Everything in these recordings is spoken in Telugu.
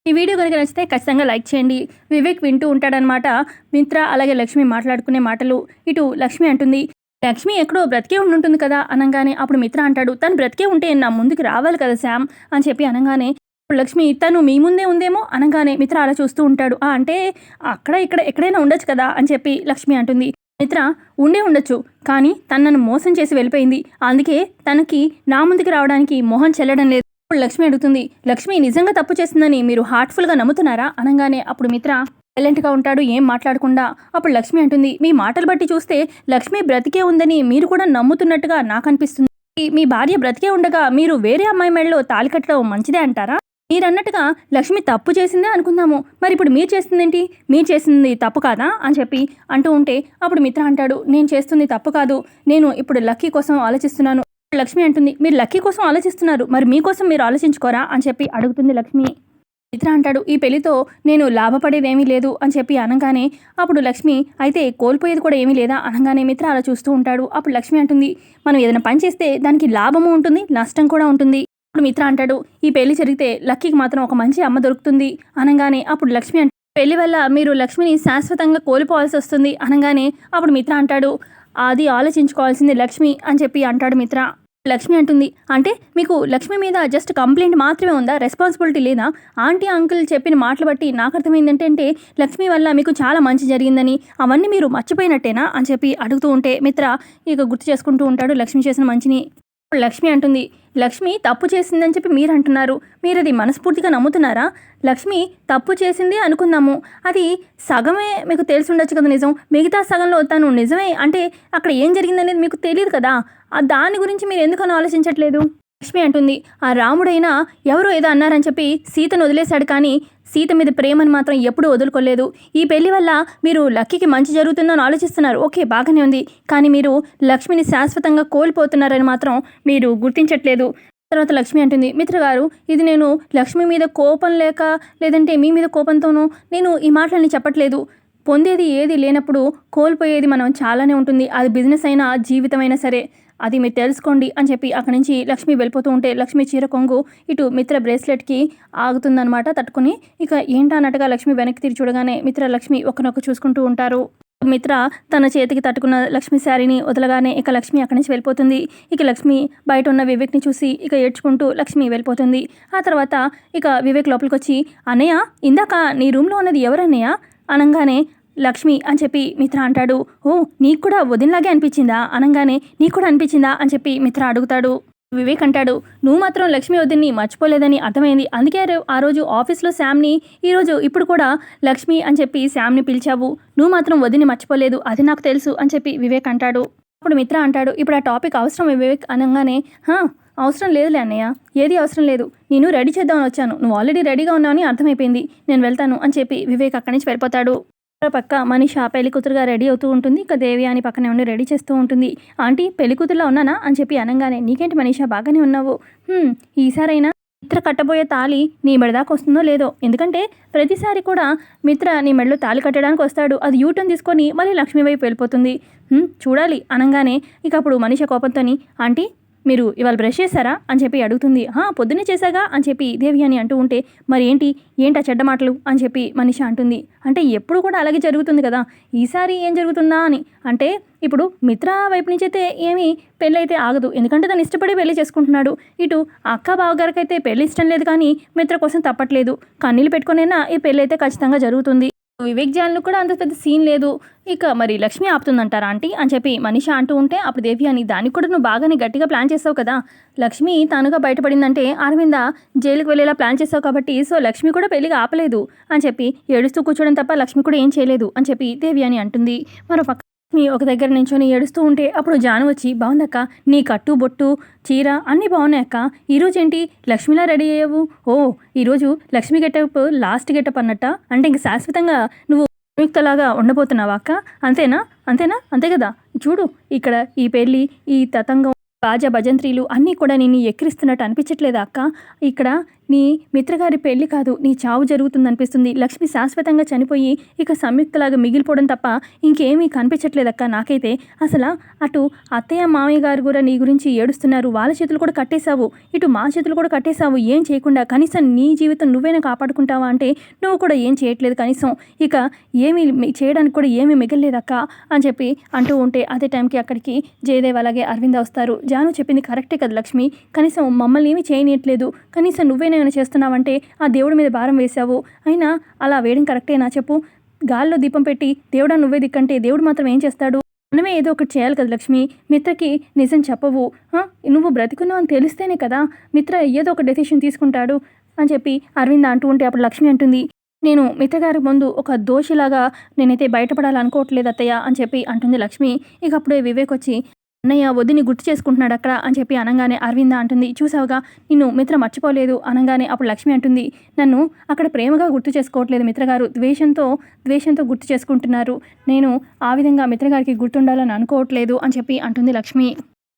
ఈ వీడియో కనుక నచ్చితే ఖచ్చితంగా లైక్ చేయండి. వివేక్ వింటూ ఉంటాడనమాట. మిత్ర అలాగే లక్ష్మి మాట్లాడుకునే మాటలు. ఇటు లక్ష్మి అంటుంది, లక్ష్మి ఎక్కడో బ్రతికే ఉండుంటుంది కదా అనగానే అప్పుడు మిత్ర అంటాడు, తను బ్రతికే ఉంటే నా ముందుకు రావాలి కదా శ్యామ్ అని చెప్పి అనగానే లక్ష్మి తను మీ ముందే ఉందేమో అనగానే మిత్ర అలా చూస్తూ ఉంటాడు. అంటే అక్కడ ఇక్కడ ఎక్కడైనా ఉండొచ్చు కదా అని చెప్పి లక్ష్మి అంటుంది. మిత్ర ఉండే ఉండొచ్చు, కానీ తను నన్ను మోసం చేసి వెళ్ళిపోయింది. అందుకే తనకి నా ముందుకు రావడానికి మొహం చెల్లడం లేదు. అప్పుడు లక్ష్మి అడుగుతుంది, లక్ష్మి నిజంగా తప్పు చేస్తుందని మీరు హార్ట్ఫుల్గా నమ్ముతున్నారా అనగానే అప్పుడు మిత్ర సైలెంట్గా ఉంటాడు, ఏం మాట్లాడకుండా. అప్పుడు లక్ష్మి అంటుంది, మీ మాటలు బట్టి చూస్తే లక్ష్మి బ్రతికే ఉందని మీరు కూడా నమ్ముతున్నట్టుగా నాకు అనిపిస్తుంది. మీ భార్య బ్రతికే ఉండగా మీరు వేరే అమ్మాయి మెడలో తాళి కట్టడం మంచిదే అంటారా? మీరన్నట్టుగా లక్ష్మి తప్పు చేసిందే అనుకుందాము, మరి ఇప్పుడు మీరు చేస్తుందేంటి? మీరు చేసింది తప్పు కాదా అని చెప్పి అంటూ ఉంటే అప్పుడు మిత్ర అంటాడు, నేను చేస్తుంది తప్పు కాదు, నేను ఇప్పుడు లక్కీ కోసం ఆలోచిస్తున్నాను. లక్ష్మి అంటుంది, మీరు లక్కీ కోసం ఆలోచిస్తున్నారు, మరి మీకోసం మీరు ఆలోచించుకోరా అని చెప్పి అడుగుతుంది లక్ష్మి. మిత్ర అంటాడు, ఈ పెళ్లితో నేను లాభపడేదేమీ లేదు అని చెప్పి అనగానే అప్పుడు లక్ష్మి, అయితే కోల్పోయేది కూడా ఏమీ లేదా అనగానే మిత్ర అలా చూస్తూ ఉంటాడు. అప్పుడు లక్ష్మి అంటుంది, మనం ఏదైనా పని చేస్తే దానికి లాభము ఉంటుంది, నష్టం కూడా ఉంటుంది. అప్పుడు మిత్ర అంటాడు, ఈ పెళ్లి జరిగితే లక్కీకి మాత్రం ఒక మంచి అమ్మ దొరుకుతుంది అనగానే అప్పుడు లక్ష్మి అంటే పెళ్లి వల్ల మీరు లక్ష్మిని శాశ్వతంగా కోల్పోవాల్సి వస్తుంది అనగానే అప్పుడు మిత్ర అంటాడు, అది ఆలోచించుకోవాల్సింది లక్ష్మి అని చెప్పి అంటాడు మిత్ర. లక్ష్మి అంటుంది, అంటే మీకు లక్ష్మి మీద జస్ట్ కంప్లైంట్ మాత్రమే ఉందా, రెస్పాన్సిబిలిటీ లేదా? ఆంటీ అంకుల్ చెప్పిన మాటలు బట్టి నాకు అర్థమైందంటే లక్ష్మి వల్ల మీకు చాలా మంచి జరిగిందని, అవన్నీ మీరు మర్చిపోయినట్టేనా అని చెప్పి అడుగుతూ ఉంటే మిత్ర ఇక గుర్తు చేసుకుంటూ ఉంటాడు లక్ష్మి చేసిన మంచిని. లక్ష్మి అంటుంది, లక్ష్మి తప్పు చేసిందని చెప్పి మీరు అంటున్నారు, మీరు అది మనస్ఫూర్తిగా నమ్ముతున్నారా? లక్ష్మి తప్పు చేసింది అనుకుందాము, అది సగమే మీకు తెలిసి ఉండొచ్చు కదా నిజం, మిగతా సగంలో తను నిజమే అంటే అక్కడ ఏం జరిగిందనేది మీకు తెలియదు కదా, దాని గురించి మీరు ఎందుకని ఆలోచించట్లేదు? లక్ష్మి అంటుంది, ఆ రాముడైనా ఎవరో ఏదో అన్నారని చెప్పి సీతను వదిలేశాడు, కానీ సీత మీద ప్రేమను మాత్రం ఎప్పుడూ వదులుకోలేదు. ఈ పెళ్లి వల్ల మీరు లక్కీకి మంచి జరుగుతుందని ఆలోచిస్తున్నారు, ఓకే బాగానే ఉంది, కానీ మీరు లక్ష్మిని శాశ్వతంగా కోల్పోతున్నారని మాత్రం మీరు గుర్తించట్లేదు. తర్వాత లక్ష్మి అంటుంది, మిత్ర గారు, ఇది నేను లక్ష్మి మీద కోపం లేక లేదంటే మీ మీద కోపంతోనూ నేను ఈ మాటలని చెప్పట్లేదు. పొందేది ఏది లేనప్పుడు కోల్పోయేది మనం చాలానే ఉంటుంది, అది బిజినెస్ అయినా జీవితమైనా సరే, అది మీరు తెలుసుకోండి అని చెప్పి అక్కడి నుంచి లక్ష్మి వెళ్ళిపోతూ ఉంటే లక్ష్మి చీర కొంగు ఇటు మిత్ర బ్రేస్లెట్కి ఆగుతుందనమాట తట్టుకుని. ఇక ఏంటన్నట్టుగా లక్ష్మి వెనక్కి తిరిగి చూడగానే మిత్ర లక్ష్మి ఒకరినొక చూసుకుంటూ ఉంటారు. మిత్ర తన చేతికి తట్టుకున్న లక్ష్మి శారీని వదలగానే ఇక లక్ష్మి అక్కడి నుంచి వెళ్ళిపోతుంది. ఇక లక్ష్మి బయట ఉన్న వివేక్ని చూసి ఇక ఏడ్చుకుంటూ లక్ష్మి వెళ్ళిపోతుంది. ఆ తర్వాత ఇక వివేక్ లోపలికి వచ్చి, అన్నయ్య ఇందాక నీ రూమ్లో ఉన్నది ఎవరన్నయ్య అనగానే లక్ష్మి అని చెప్పి మిత్ర అంటాడు. ఓ నీకు కూడా వదినలాగే అనిపించిందా అనగానే నీకు కూడా అనిపించిందా అని చెప్పి మిత్ర అడుగుతాడు. వివేక్ అంటాడు, నువ్వు మాత్రం లక్ష్మి వదిన్ని మర్చిపోలేదని అర్థమైంది, అందుకే ఆ రోజు ఆఫీస్లో శ్యామ్ని, ఈరోజు ఇప్పుడు కూడా లక్ష్మి అని చెప్పి శ్యామ్ని పిలిచావు, నువ్వు మాత్రం వదిన్ని మర్చిపోలేదు, అది నాకు తెలుసు అని చెప్పి వివేక్ అంటాడు. అప్పుడు మిత్ర అంటాడు, ఇప్పుడు ఆ టాపిక్ అవసరం వివేక్ అనగానే, అవసరం లేదులే అన్నయ్య, ఏది అవసరం లేదు, నేను రెడీ చేద్దామని వచ్చాను, నువ్వు ఆల్రెడీ రెడీగా ఉన్నావని అర్థమైపోయింది, నేను వెళ్తాను అని చెప్పి వివేక్ అక్కడి నుంచి వెళ్ళిపోతాడు. పక్క మనీష పెళ్లి కూతురుగా రెడీ అవుతూ ఉంటుంది. ఇక దేవి అని పక్కనే ఉండి రెడీ చేస్తూ ఉంటుంది. ఆంటీ పెళ్లి కూతురులా ఉన్నానా అని చెప్పి అనగానే, నీకేంటి మనీష బాగానే ఉన్నావు, ఈసారైనా మిత్ర కట్టబోయే తాళి నీ మెడదాకా వస్తుందో లేదో, ఎందుకంటే ప్రతిసారి కూడా మిత్ర నీ మెడలో తాళి కట్టడానికి వస్తాడు, అది యూటర్న్ తీసుకొని మళ్ళీ లక్ష్మి వైపు వెళ్ళిపోతుంది, చూడాలి అనగానే ఇక అప్పుడు మనీష కోపంతోని, ఆంటీ మీరు ఇవాళ బ్రష్ చేశారా అని చెప్పి అడుగుతుంది. పొద్దున్నే చేశాగా అని చెప్పి దేవి అని అంటూ ఉంటే, మరి ఏంటి ఆ చెడ్డ మాటలు అని చెప్పి మనీష అంటుంది. అంటే ఎప్పుడు కూడా అలాగే జరుగుతుంది కదా, ఈసారి ఏం జరుగుతుందా అని. అంటే ఇప్పుడు మిత్ర వైపు నుంచి అయితే ఏమీ పెళ్ళి అయితే ఆగదు, ఎందుకంటే తను ఇష్టపడి పెళ్లి చేసుకుంటున్నాడు. ఇటు అక్క బావగారికి అయితే పెళ్లి ఇష్టం లేదు, కానీ మిత్ర కోసం తప్పట్లేదు, కన్నీళ్ళు పెట్టుకునైనా ఈ పెళ్ళి అయితే ఖచ్చితంగా జరుగుతుంది. వివేక్ జాన్లు కూడా అంత పెద్ద సీన్ లేదు, ఇక మరి లక్ష్మి ఆపుతుందంటారా ఆంటీ అని చెప్పి మనీష అంటూ ఉంటే అప్పుడు దేవి అని, దానికి కూడా నువ్వు బాగానే గట్టిగా ప్లాన్ చేసావు కదా, లక్ష్మి తానుగా బయటపడిందంటే అరవింద జైలుకి వెళ్ళేలా ప్లాన్ చేసావు కాబట్టి, సో లక్ష్మి కూడా పెళ్లిగా ఆపలేదు అని చెప్పి ఏడుస్తూ కూర్చోవడం తప్ప లక్ష్మి కూడా ఏం చేయలేదు అని చెప్పి దేవి అని అంటుంది. మరో పక్క ఒక దగ్గర నించొని ఏడుస్తూ ఉంటే అప్పుడు జాను వచ్చి, బాగుందక్క నీ కట్టు బొట్టు చీర అన్నీ బాగున్నాయక్క, ఈరోజు ఏంటి లక్ష్మిలా రెడీ అయ్యావు, ఓ ఈరోజు లక్ష్మి గెటప్ లాస్ట్ గెటప్ అన్నట్ట, అంటే ఇంక శాశ్వతంగా నువ్వు సంయుక్తలాగా ఉండబోతున్నావా అక్క, అంతేనా అంతే కదా, చూడు ఇక్కడ ఈ పెళ్ళి ఈ తతంగం బాజా భజంత్రీలు అన్నీ కూడా నిన్ను ఎక్కిరిస్తున్నట్టు అనిపించట్లేదా అక్క, ఇక్కడ నీ మిత్రగారి పెళ్లి కాదు, నీ చావు జరుగుతుందనిపిస్తుంది. లక్ష్మి శాశ్వతంగా చనిపోయి ఇక సంయుక్తలాగా మిగిలిపోవడం తప్ప ఇంకేమీ కనిపించట్లేదక్క నాకైతే. అసలు అటు అత్తయ్య మామయ్య గారు కూడా నీ గురించి ఏడుస్తున్నారు. వాళ్ళ చేతులు కూడా కట్టేశావు, ఇటు మా చేతులు కూడా కట్టేశావు ఏం చేయకుండా. కనీసం నీ జీవితం నువ్వైనా కాపాడుకుంటావా అంటే నువ్వు కూడా ఏం చేయట్లేదు కనీసం. ఇక ఏమీ చేయడానికి కూడా ఏమీ మిగలలేదక్క అని చెప్పి అంటూ ఉంటే అదే టైంకి అక్కడికి జయదేవ్ అలాగే అరవింద వస్తారు. జాను చెప్పింది కరెక్టే కదా లక్ష్మి, కనీసం మమ్మల్ని ఏమీ చేయనీయట్లేదు, కనీసం నువ్వైనా ఏమైనా చేస్తున్నావంటే ఆ దేవుడి మీద భారం వేశావు. అయినా అలా వేయడం కరెక్టేనా చెప్పు? గాల్లో దీపం పెట్టి దేవుడా నువ్వే దిక్కంటే దేవుడు మాత్రం ఏం చేస్తాడు? మనమే ఏదో ఒకటి చేయాలి కదా లక్ష్మి. మిత్రకి నిజం చెప్పవు, నువ్వు బ్రతికున్నావు అని తెలిస్తేనే కదా మిత్ర ఏదో ఒక డెసిషన్ తీసుకుంటాడు అని చెప్పి అరవింద అంటూ ఉంటే అప్పుడు లక్ష్మి అంటుంది, నేను మిత్రగారి ముందు ఒక దోషిలాగా నేనైతే బయటపడాలనుకోవట్లేదు అత్తయ్య అని చెప్పి అంటుంది లక్ష్మి. ఇక అప్పుడే వివేక్ వచ్చి అన్నయ్య వదిని గుర్తు చేసుకుంటున్నాడు అక్కడ అని చెప్పి అనగానే అరవింద అంటుంది, చూసావుగా నిన్ను మిత్ర మర్చిపోలేదు అనగానే అప్పుడు లక్ష్మి అంటుంది, నన్ను అక్కడ ప్రేమగా గుర్తు చేసుకోవట్లేదు మిత్రగారు, ద్వేషంతో గుర్తు చేసుకుంటున్నారు. నేను ఆ విధంగా మిత్రగారికి గుర్తుండాలని అనుకోవట్లేదు అని చెప్పి అంటుంది లక్ష్మి.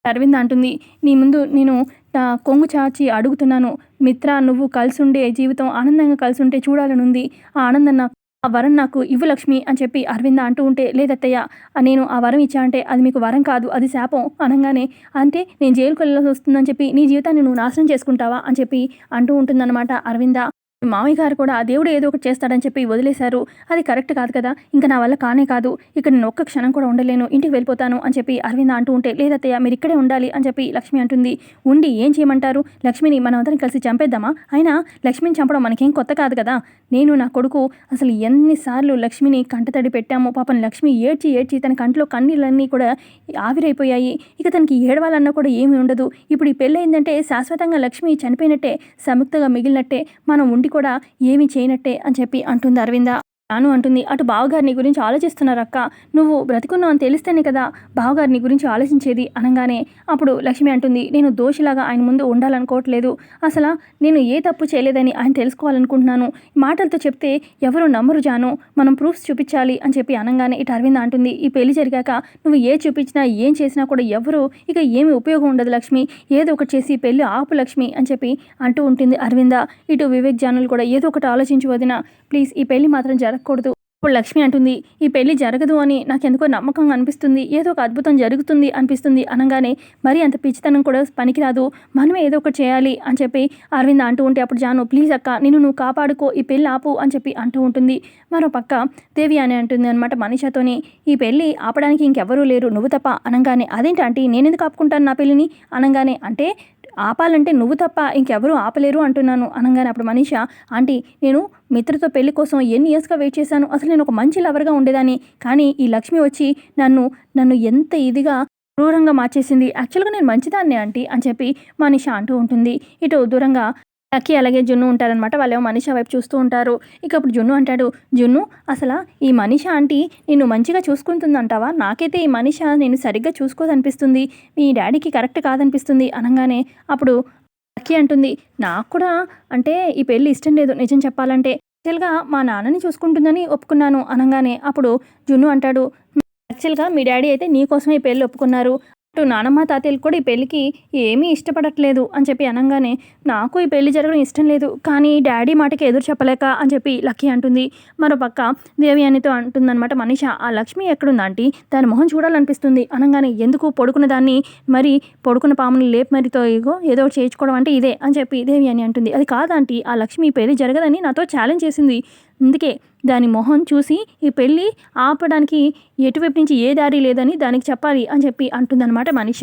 అరవింద అంటుంది, నీ ముందు నేను నా కొంగు చాచి అడుగుతున్నాను మిత్ర, నువ్వు కలిసుండే జీవితం ఆనందంగా కలిసుంటే చూడాలనుంది. ఆ ఆనందం ఆ వరం నాకు ఇవ్వు లక్ష్మి అని చెప్పి అరవింద అంటూ ఉంటే, లేదత్తయ్య నేను ఆ వరం ఇచ్చా అంటే అది మీకు వరం కాదు, అది శాపం అనగానే, అంటే నేను జైలుకి వెళ్ళాల్సి వస్తుందని చెప్పి నీ జీవితాన్ని నువ్వు నాశనం చేసుకుంటావా అని చెప్పి అంటూ ఉంటుందన్నమాట అరవింద. మామయ్య గారు కూడా ఆ దేవుడు ఏదో ఒకటి చేస్తాడని చెప్పి వదిలేశారు, అది కరెక్ట్ కాదు కదా, ఇంకా నా వల్ల కానే కాదు, ఇక్కడ నేను ఒక్క క్షణం కూడా ఉండలేను, ఇంటికి వెళ్ళిపోతాను అని చెప్పి అరవింద అంటూ ఉంటే, లేదత్తయ్య మీరు ఇక్కడే ఉండాలి అని చెప్పి లక్ష్మి అంటుంది. ఉండి ఏం చేయమంటారు? లక్ష్మిని మనం అందరం కలిసి చంపేద్దామా? అయినా లక్ష్మిని చంపడం మనకేం కొత్త కాదు కదా. నేను నా కొడుకు అసలు ఎన్నిసార్లు లక్ష్మిని కంటతడి పెట్టాము. పాపం లక్ష్మి ఏడ్చి తన కంట్లో కన్నీళ్ళన్నీ కూడా ఆవిరైపోయాయి. ఇక తనకి ఏడవాలన్నా కూడా ఏమీ ఉండదు. ఇప్పుడు ఈ పెళ్ళయిందంటే శాశ్వతంగా లక్ష్మి చనిపోయినట్టే, సంయుక్తగా మిగిలినట్టే, మనం ఉండి కూడా ఏమీ చేయనట్టే అని చెప్పి అంటుంది అరవింద. జాను అంటుంది, అటు బావగారు నీ గురించి ఆలోచిస్తున్నారు అక్క, నువ్వు బ్రతికున్నావు అని తెలిస్తేనే కదా బావగారు నీ గురించి ఆలోచించేది అనగానే అప్పుడు లక్ష్మి అంటుంది, నేను దోషిలాగా ఆయన ముందు ఉండాలనుకోవట్లేదు, అసలు నేను ఏ తప్పు చేయలేదని ఆయన తెలుసుకోవాలనుకుంటున్నాను. మాటలతో చెప్తే ఎవరు నమ్మరు జాను, మనం ప్రూఫ్స్ చూపించాలి అని చెప్పి అనగానే ఇటు అరవింద అంటుంది, ఈ పెళ్లి జరిగాక నువ్వు ఏ చూపించినా ఏం చేసినా కూడా ఎవరు ఇక ఏమి ఉపయోగం ఉండదు లక్ష్మి, ఏదో ఒకటి చేసి పెళ్లి ఆపు లక్ష్మి అని చెప్పి అంటూ ఉంటుంది అరవింద. ఇటు వివేక్ జానులు కూడా ఏదో ఒకటి ఆలోచించి వదిన ప్లీజ్ ఈ పెళ్లి మాత్రం జరగకూడదు. ఇప్పుడు లక్ష్మి అంటుంది, ఈ పెళ్లి జరగదు అని నాకెందుకో నమ్మకంగా అనిపిస్తుంది, ఏదో ఒక అద్భుతం జరుగుతుంది అనిపిస్తుంది అనగానే, మరి అంత పిచ్చితనం కూడా పనికిరాదు, మనమే ఏదో ఒకటి చేయాలి అని చెప్పి అరవింద అంటూ ఉంటే అప్పుడు జాను, ప్లీజ్ అక్క నువ్వు కాపాడుకో, ఈ పెళ్ళి ఆపు అని చెప్పి అంటూ ఉంటుంది. మరో పక్క దేవి అని అంటుంది అనమాట మనీషాతోని, ఈ పెళ్ళి ఆపడానికి ఇంకెవరూ లేరు నువ్వు తప్ప అనగానే, అదేంటి ఆంటీ నేనెందుకు ఆపుకుంటాను నా పెళ్ళిని అనగానే, అంటే ఆపాలంటే నువ్వు తప్ప ఇంకెవరూ ఆపలేరు అంటున్నాను అనగానే అప్పుడు మనీష, ఆంటీ నేను మిత్రతో పెళ్లి కోసం ఎన్ని ఇయర్స్గా వెయిట్ చేశాను, అసలు నేను ఒక మంచి లవర్గా ఉండేదాన్ని, కానీ ఈ లక్ష్మి వచ్చి నన్ను ఎంత ఇదిగా క్రూరంగా మార్చేసింది, యాక్చువల్గా నేను మంచిదాన్నే ఆంటీ అని చెప్పి మనీష అంటూ ఉంటుంది. ఇటు దూరంగా లక్కీ అలాగే జున్ను ఉంటారనమాట. వాళ్ళేమో మనీషా వైపు చూస్తూ ఉంటారు. ఇక అప్పుడు జున్ను అంటాడు, జున్ను అసలు ఈ మనీషా ఆంటీ నిన్ను మంచిగా చూసుకుంటుందంటావా? నాకైతే ఈ మనీషా నేను సరిగ్గా చూసుకోదనిపిస్తుంది, మీ డాడీకి కరెక్ట్ కాదనిపిస్తుంది అనగానే అప్పుడు లక్కీ అంటుంది, నాకు కూడా అంటే ఈ పెళ్ళి ఇష్టం లేదు నిజం చెప్పాలంటే, యాక్చువల్గా మా నాన్నని చూసుకుంటుందని ఒప్పుకున్నాను అనగానే అప్పుడు జున్ను అంటాడు, యాక్చువల్గా మీ డాడీ అయితే నీకోసమే ఈ పెళ్ళి ఒప్పుకున్నారు, అటు నానమ్మ తాతయ్యలు కూడా ఈ పెళ్ళికి ఏమీ ఇష్టపడట్లేదు అని చెప్పి అనగానే, నాకు ఈ పెళ్లి జరగడం ఇష్టం లేదు, కానీ డాడీ మాటకి ఎదురు చెప్పలేక అని చెప్పి లక్కీ అంటుంది. మరోపక్క దేవయానితో అంటుందన్నమాట మనీష, ఆ లక్ష్మి ఎక్కడుందా ఆంటీ, దాని మొహం చూడాలనిపిస్తుంది అనగానే, ఎందుకు పడుకున్న దాన్ని మరి పడుకున్న పాముని లేపు మరితో ఏదో చేయించుకోవడం అంటే ఇదే అని చెప్పి దేవయాని అంటుంది. అది కాదంటీ, ఆ లక్ష్మి ఈ పెళ్లి జరగదని నాతో ఛాలెంజ్ చేసింది, అందుకే దాని మొహం చూసి ఈ పెళ్ళి ఆపడానికి ఎటువైపు నుంచి ఏ దారి లేదని దానికి చెప్పాలి అని చెప్పి అంటుందన్నమాట మనీష.